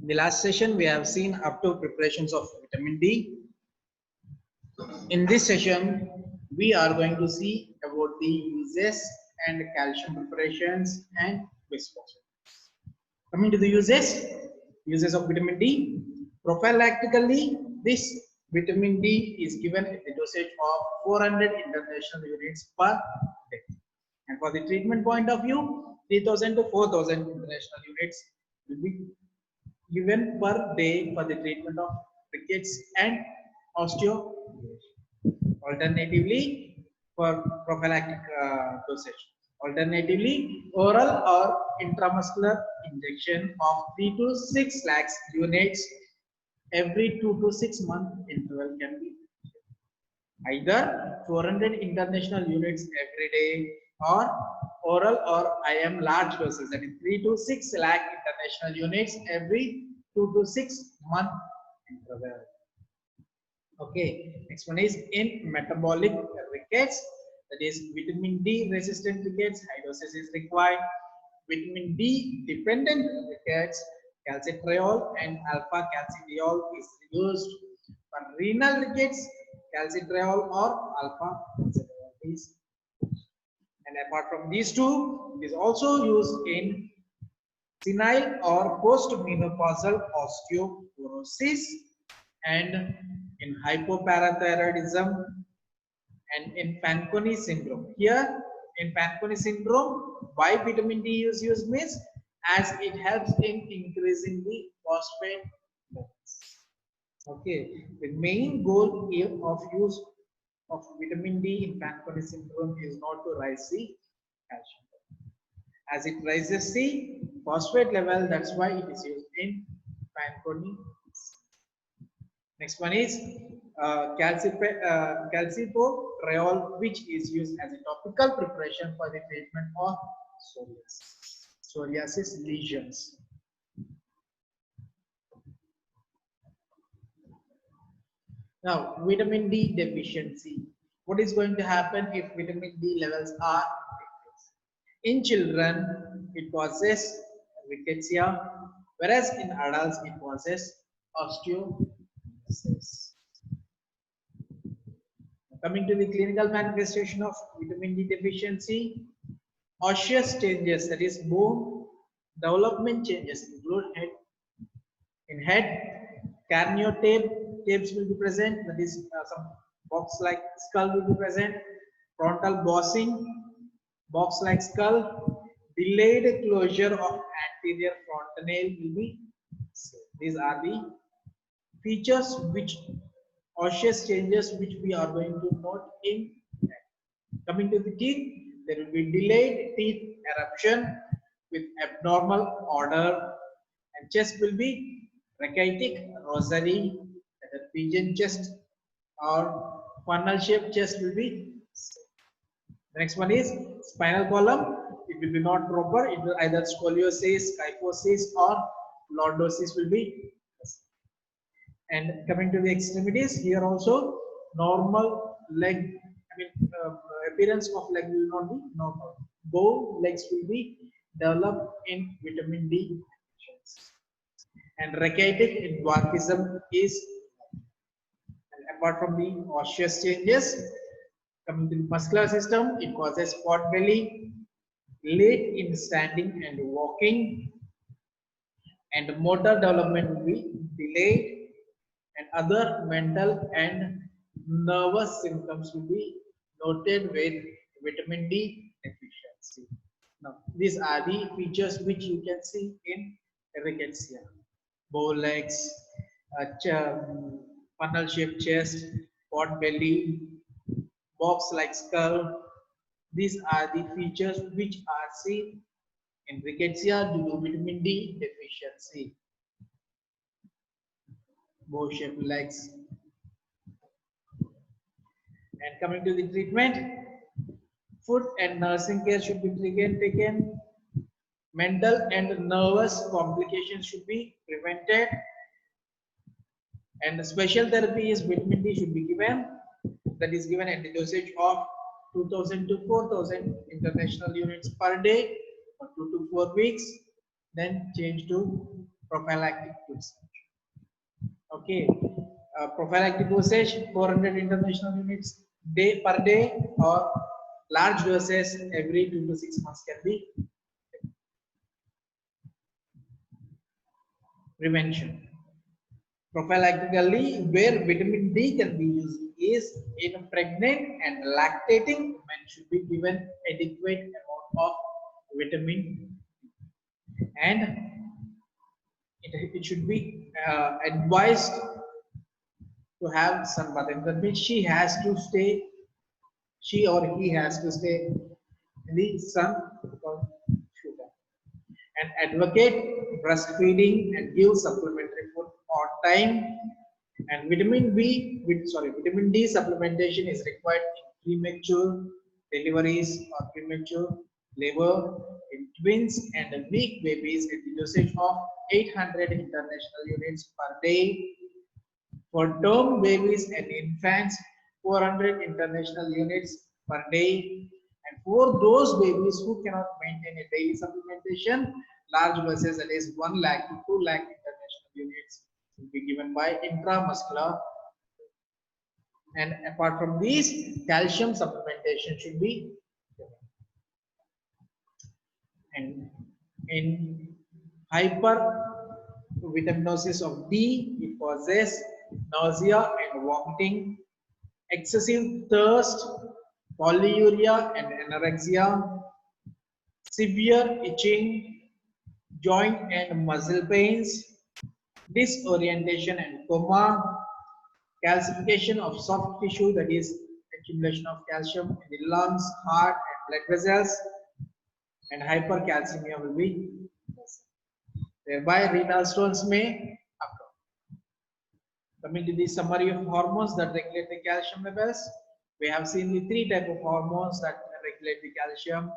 In the last session, we have seen up to preparations of vitamin D. In this session, we are going to see about the uses and calcium preparations and viscosity. Coming to the uses of vitamin D. Prophylactically, this vitamin D is given at the dosage of 400 international units per day. And for the treatment point of view, 3000 to 4000 international units will be given per day for the treatment of rickets and osteoporosis. Alternatively, for prophylactic dosage. Alternatively, oral or intramuscular injection of 3 to 6 lakhs units every 2 to 6 month interval can be either 400 international units every day or oral or IM large doses, that is 3 to 6 lakh international units every 2 to 6 month interval. Okay, next one is in metabolic rickets, that is vitamin D resistant rickets, high doses is required. Vitamin D dependent rickets, calcitriol and alpha calcidiol is used. For renal rickets, calcitriol or alpha calcidiol is used. And apart from these two, it is also used in senile or post-menopausal osteoporosis and in hypoparathyroidism and in Fanconi syndrome. Here in Fanconi syndrome, why vitamin D is used means as it helps in increasing the phosphate levels. Okay, the main goal of use of vitamin D in Fanconi syndrome is not to rise the calcium. As it rises the phosphate level, that's why it is used in Fanconi. Next one is calcipotriol, which is used as a topical preparation for the treatment of psoriasis lesions. Now, vitamin D deficiency. What is going to happen if vitamin D levels are decreased? In children, it causes rickettsia, whereas in adults, it causes osteoporosis. Coming to the clinical manifestation of vitamin D deficiency, osseous changes, that is bone development changes, include head. In head, tapes will be present, that is some box-like skull will be present, frontal box-like skull, delayed closure of anterior fontanelle will be seen. These are the features which osseous changes which we are going to note in head. Coming to the teeth, there will be delayed teeth eruption with abnormal order, and chest will be rachitic rosary, either pigeon chest or funnel shaped chest will be. The next one is spinal column. It will be not proper. It will either scoliosis, kyphosis, or lordosis will be. And coming to the extremities, here also normal leg, appearance of leg will not be normal. Both legs will be developed in vitamin D deficiency. And rachitic dwarfism is, and apart from the osseous changes, coming to the muscular system, it causes pot belly, late in standing and walking, and motor development will be delayed, and other mental and nervous symptoms will be noted with vitamin D deficiency. Now, these are the features which you can see in rickettsia: bow legs, funnel-shaped chest, pot belly, box-like skull. These are the features which are seen in rickettsia due to vitamin D deficiency. Bow-shaped legs. And coming to the treatment, food and nursing care should be taken. Mental and nervous complications should be prevented. And the special therapy is vitamin D should be given. That is given at the dosage of 2000 to 4000 international units per day for 2 to 4 weeks. Then change to prophylactic dosage. Okay, prophylactic dosage 400 international units per day, or large doses every 2 to 6 months can be. Prevention. Prophylactically, where vitamin D can be used is in pregnant and lactating women should be given adequate amount of vitamin D. And it should be advised to have sunbath. And that means she or he has to stay in the sun and advocate breastfeeding and give supplementary food on time. And vitamin D supplementation is required in premature deliveries or premature labor, in twins and weak babies at the dosage of 800 international units per day. For term babies and infants, 400 international units per day. And for those babies who cannot maintain a daily supplementation, large doses, that is 1 lakh to 2 lakh international units, will be given by intramuscular. And apart from these, calcium supplementation should be given. And in hypervitaminosis of D, it causes nausea and vomiting, excessive thirst, polyuria and anorexia, severe itching, joint and muscle pains, disorientation and coma, calcification of soft tissue, that is accumulation of calcium in the lungs, heart and blood vessels, and hypercalcemia will be present. Thereby renal stones may occur. Coming to the summary of hormones that regulate the calcium levels, we have seen the 3 types of hormones that regulate the calcium.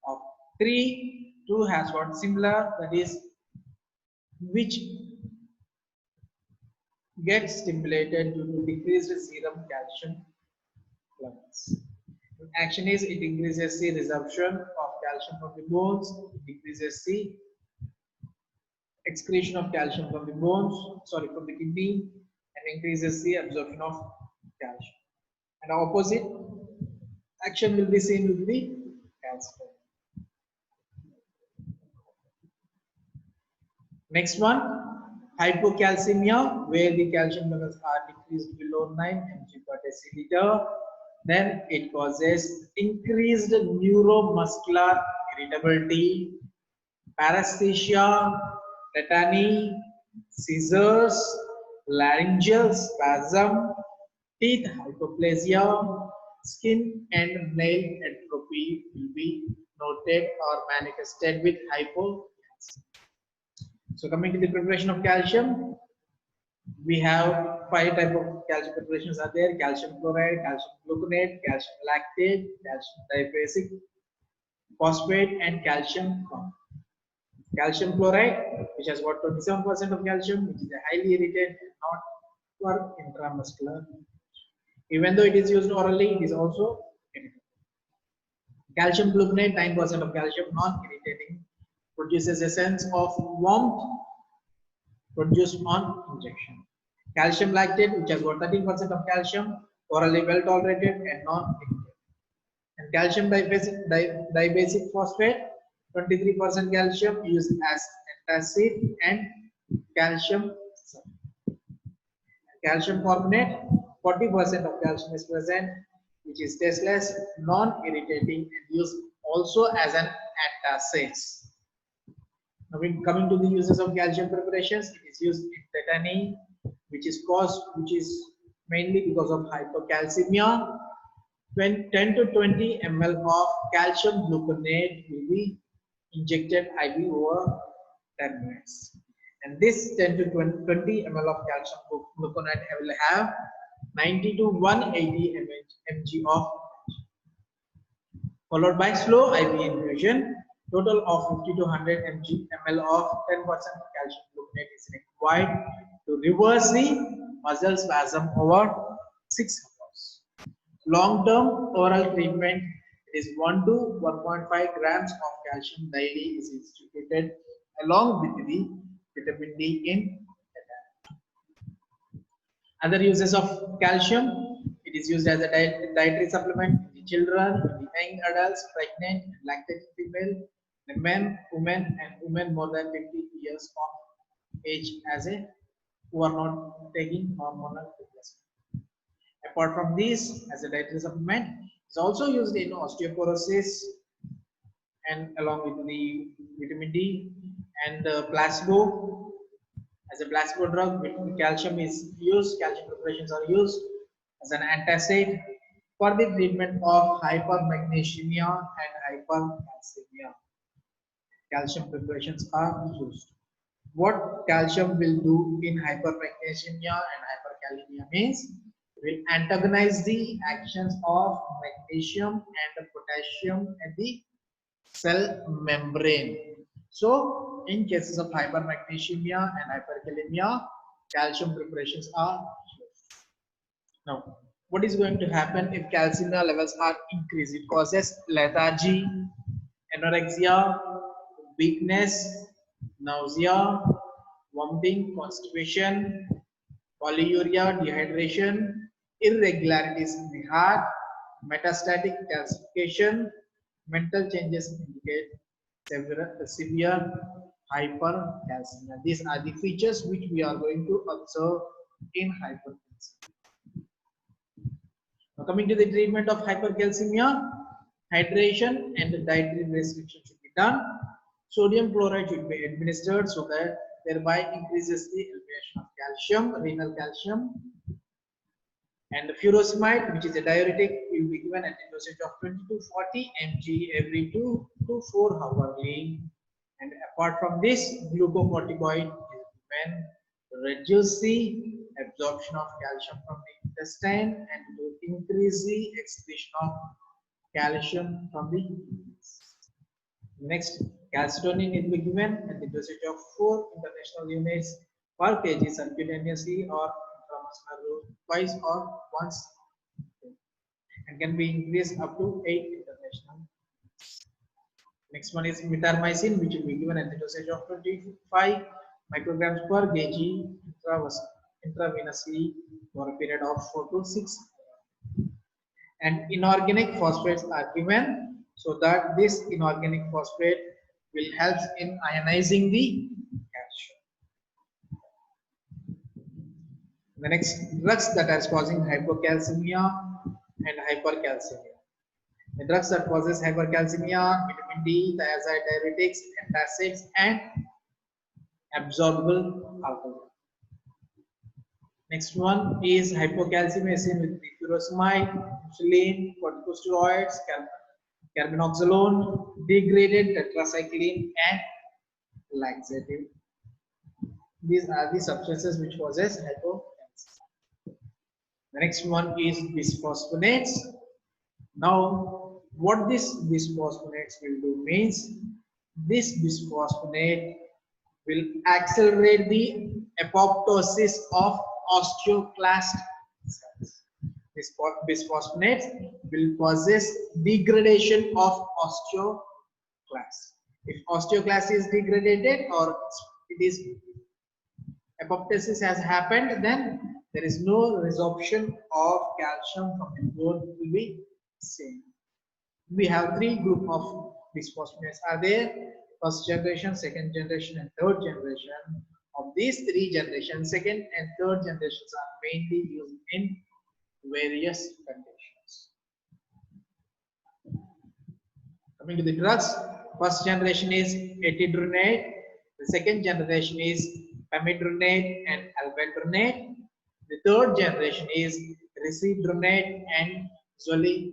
Of 3, 2 has got similar, that is which gets stimulated due to decreased serum calcium levels. Action is it increases the resorption of calcium from the bones, it decreases the excretion of calcium from the from the kidney, and increases the absorption of calcium. And opposite action will be seen with the calcium. Next one, hypocalcemia, where the calcium levels are decreased below 9 mg per deciliter. Then it causes increased neuromuscular irritability, paresthesia, tetany, seizures, laryngeal spasm, teeth hypoplasia, skin and nail atrophy will be noted or manifested with hypocalcemia. So coming to the preparation of calcium, we have 5 types of calcium preparations are there: calcium chloride, calcium gluconate, calcium lactate, calcium dibasic phosphate, and calcium carbonate. Calcium chloride, which has got 27% of calcium, which is a highly irritant and not for intramuscular. Even though it is used orally, it is also irritating. Calcium gluconate, 9% of calcium, non-irritating, produces a sense of warmth produced on injection. Calcium lactate, which has got 13% of calcium, orally well tolerated and non-irritating. And calcium dibasic phosphate, 23% calcium, used as antacid and calcium. Calcium carbonate, 40% of calcium is present, which is tasteless, non-irritating, and used also as an antacid. Now, coming to the uses of calcium preparations, it is used in tetany, which is mainly because of hypocalcemia. 10 to 20 ml of calcium gluconate will be injected IV over 10 minutes. And this 10 to 20 ml of calcium gluconate will have 90 to 180 mg of, followed by slow IV infusion. Total of 50 to 100 ml of 10% calcium gluconate is required to reverse the muscle spasm over 6 hours. Long-term oral treatment is 1 to 1.5 grams of calcium daily is instituted along with the vitamin D in other uses of calcium. It is used as a dietary supplement in the children, in the young adults, pregnant, and lactating female, the men, women more than 50 years of age as a who are not taking hormonal replacement. Apart from this, as a dietary supplement, it's also used in osteoporosis and along with the vitamin D and placebo. As a placebo drug, calcium is used, calcium preparations are used as an antacid for the treatment of hypermagnesemia and hypercalcemia. Calcium preparations are used. What calcium will do in hypermagnesemia and hyperkalemia means it will antagonize the actions of magnesium and potassium at the cell membrane. So, in cases of hypermagnesemia and hyperkalemia, calcium preparations are used. Now, what is going to happen if calcium levels are increased? It causes lethargy, anorexia, weakness, nausea, vomiting, constipation, polyuria, dehydration, irregularities in the heart, metastatic calcification, mental changes indicate severe hypercalcemia. These are the features which we are going to observe in hypercalcemia. Now coming to the treatment of hypercalcemia, hydration and dietary restriction should be done. Sodium chloride should be administered so that thereby increases the elevation of calcium, renal calcium. And the furosemide, which is a diuretic, will be given at a dosage of 20 to 40 mg every 2 to 4 hourly. And apart from this, glucocorticoid is given to reduce the absorption of calcium from the intestine and to increase the excretion of calcium from the kidneys. Next, calcitonin will be given at the dosage of 4 international units per kg subcutaneously or intramuscular route twice or once and can be increased up to 8 international. Next one is mitomycin, which will be given at the dosage of 25 micrograms per kg intravenously for a period of 4 to 6 hours. And inorganic phosphates are given so that this inorganic phosphate will help in ionizing the calcium. The next drugs that are causing hypocalcemia and hypercalcemia. The drugs that causes hypercalcemia, vitamin D, thiazide diuretics, antacids, and absorbable alcohol. Next one is hypocalcemia seen with furosemide, insulin, corticosteroids, carbenoxolone, degraded tetracycline, and laxative. These are the substances which causes hypocalcemia. The next one is bisphosphonates. Now, what this bisphosphonates will do means this bisphosphonate will accelerate the apoptosis of osteoclast cells. This bisphosphonates will possess degradation of osteoclast. If osteoclast is degraded or it is apoptosis has happened, then there is no resorption of calcium from the bone will be seen. We have 3 groups of bisphosphonates are there: first generation, second generation, and third generation. Of these 3 generations, second and third generations are mainly used in various conditions. Coming to the drugs, first generation is etidronate, the second generation is pamidronate and alvedronate, the third generation is risedronate and zoledronate.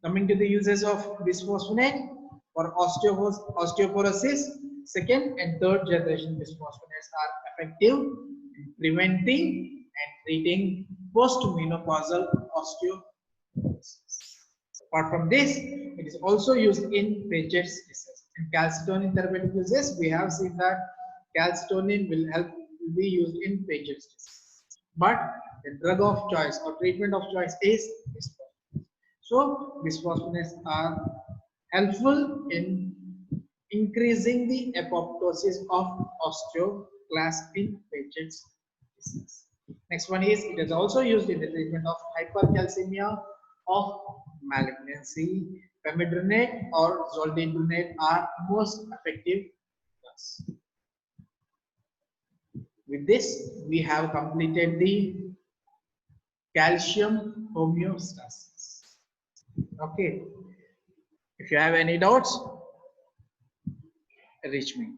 Coming to the uses of bisphosphonate for osteoporosis, second and third generation bisphosphonates are effective in preventing and treating postmenopausal osteoporosis. Apart from this, it is also used in Paget's disease. In calcitonin therapeutic uses, we have seen that calcitonin will be used in Paget's disease. But the drug of choice or treatment of choice is bisphosphonates. So bisphosphonates are helpful in increasing the apoptosis of osteoclast in patients' disease. Next one is it is also used in the treatment of hypercalcemia of malignancy. Pamidronate or zoledronate are most effective drugs. With this, we have completed the calcium homeostasis. Okay. If you have any doubts, reach me.